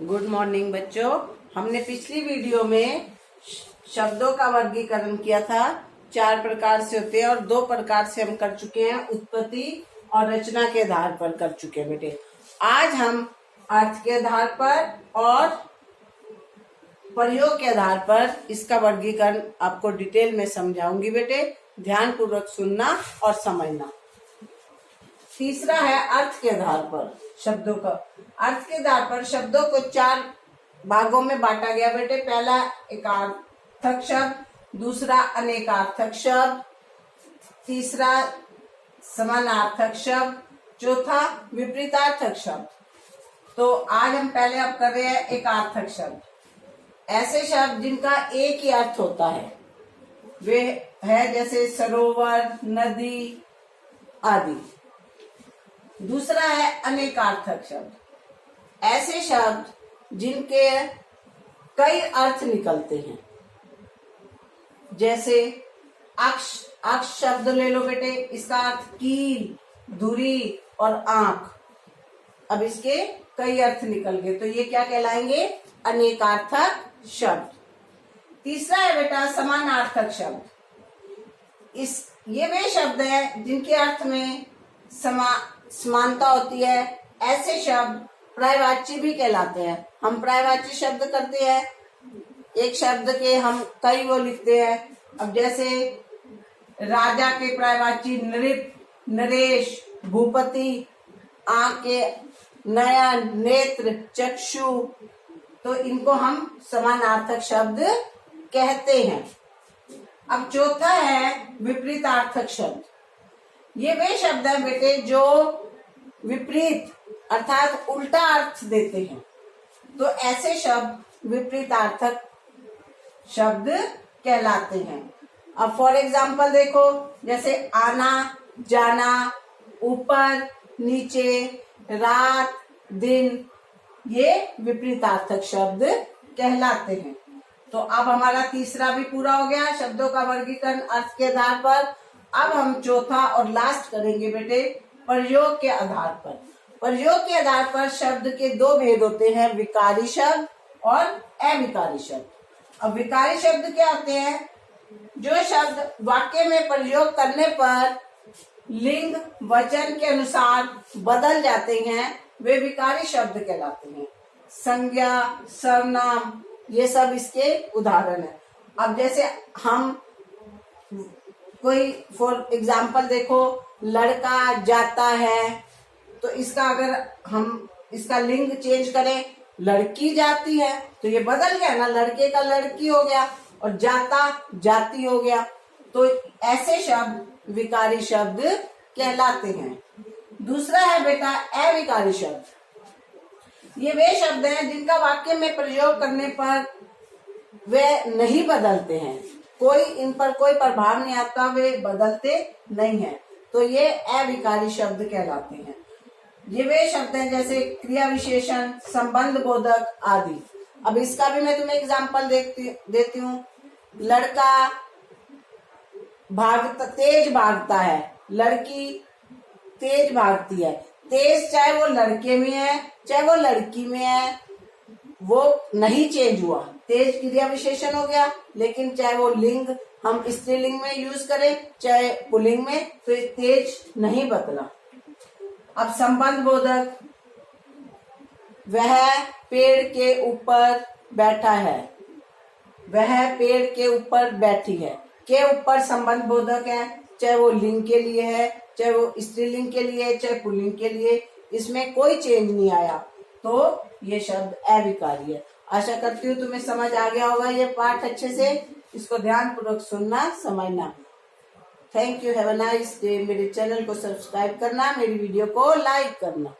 Good morning बच्चों। हमने पिछली वीडियो में शब्दों का वर्गीकरण किया था। 4 प्रकार से होते हैं और 2 प्रकार से हम कर चुके हैं, उत्पत्ति और रचना के आधार पर कर चुके हैं बेटे। आज हम अर्थ के आधार पर और प्रयोग के आधार पर इसका वर्गीकरण आपको डिटेल में समझाऊंगी बेटे। ध्यान पूर्वक सुनना और समझना। तीसरा है अर्थ के आधार पर शब्दों का। अर्थ के आधार पर शब्दों को 4 भागों में बांटा गया बेटे। पहला एकार्थक शब्द, दूसरा अनेकार्थक शब्द, तीसरा समानार्थक शब्द, चौथा विपरीतार्थक शब्द। तो आज हम पहले अब कर रहे हैं एकार्थक शब्द। ऐसे शब्द जिनका एक ही अर्थ होता है, वे है जैसे सरोवर, नदी आदि। दूसरा है अनेकार्थक शब्द। ऐसे शब्द जिनके कई अर्थ निकलते हैं, जैसे अक्ष। अक्ष शब्द ले लो बेटे, इसका अर्थ कील, धुरी और आंख। अब इसके कई अर्थ निकल गए, तो ये क्या कहलाएंगे? अनेकार्थक शब्द। तीसरा है बेटा समानार्थक शब्द। ये वे शब्द है जिनके अर्थ में समानता होती है। ऐसे शब्द पर्यायवाची भी कहलाते हैं। हम पर्यायवाची शब्द करते हैं, एक शब्द के हम कई वो लिखते हैं। अब जैसे राजा के पर्यायवाची नृप, नरेश, भूपति, आंख के नयन, नेत्र, चक्षु। तो इनको हम समानार्थक शब्द कहते हैं। अब चौथा है विपरीतार्थक शब्द। ये वे शब्द हैं बेटे जो विपरीत अर्थात उल्टा अर्थ देते हैं। तो ऐसे शब्द विपरीतार्थक शब्द कहलाते हैं। अब फॉर एग्जाम्पल देखो, जैसे आना, जाना, ऊपर, नीचे, रात, दिन, ये विपरीतार्थक शब्द कहलाते हैं। तो अब हमारा तीसरा भी पूरा हो गया, शब्दों का वर्गीकरण अर्थ के आधार पर। अब हम चौथा और लास्ट करेंगे बेटे प्रयोग के आधार पर। प्रयोग के आधार पर शब्द के 2 भेद होते हैं, विकारी शब्द और अविकारी शब्द। अब विकारी शब्द क्या होते हैं? जो शब्द वाक्य में प्रयोग करने पर लिंग वचन के अनुसार बदल जाते हैं, वे विकारी शब्द कहलाते हैं। संज्ञा, सर्वनाम, ये सब इसके उदाहरण है। अब जैसे हम कोई फॉर एग्जाम्पल देखो, लड़का जाता है, तो इसका अगर हम इसका लिंग चेंज करें, लड़की जाती है, तो ये बदल गया ना, लड़के का लड़की हो गया और जाता जाती हो गया। तो ऐसे शब्द विकारी शब्द कहलाते हैं। दूसरा है बेटा अविकारी शब्द। ये वे शब्द हैं जिनका वाक्य में प्रयोग करने पर वे नहीं बदलते हैं, कोई इन पर कोई प्रभाव नहीं आता, वे बदलते नहीं हैं। तो ये अविकारी शब्द कहलाते हैं। ये वे शब्द हैं जैसे क्रिया विशेषण, संबंध बोधक आदि। अब इसका भी मैं तुम्हें एग्जाम्पल देती हूँ। लड़का तेज भागता है, लड़की तेज भागती है। तेज चाहे वो लड़के में है चाहे वो लड़की में है, वो नहीं चेंज हुआ। तेज क्रिया विशेषण हो गया, लेकिन चाहे वो लिंग हम स्त्रीलिंग में यूज करें चाहे पुल्लिंग में, तो तेज नहीं बदला। अब संबंध बोधक, वह पेड़ के ऊपर बैठा है, वह पेड़ के ऊपर बैठी है, के ऊपर संबंध बोधक है, चाहे वो लिंग के लिए है चाहे वो स्त्रीलिंग के लिए चाहे पुल्लिंग के लिए, इसमें कोई चेंज नहीं आया, तो ये शब्द अविकारी है। आशा करती हूँ तुम्हें समझ आ गया होगा ये पाठ अच्छे से। इसको ध्यान पूर्वक सुनना, समझना। Thank you, have a nice day. मेरे चैनल को सब्सक्राइब करना, मेरी वीडियो को लाइक करना।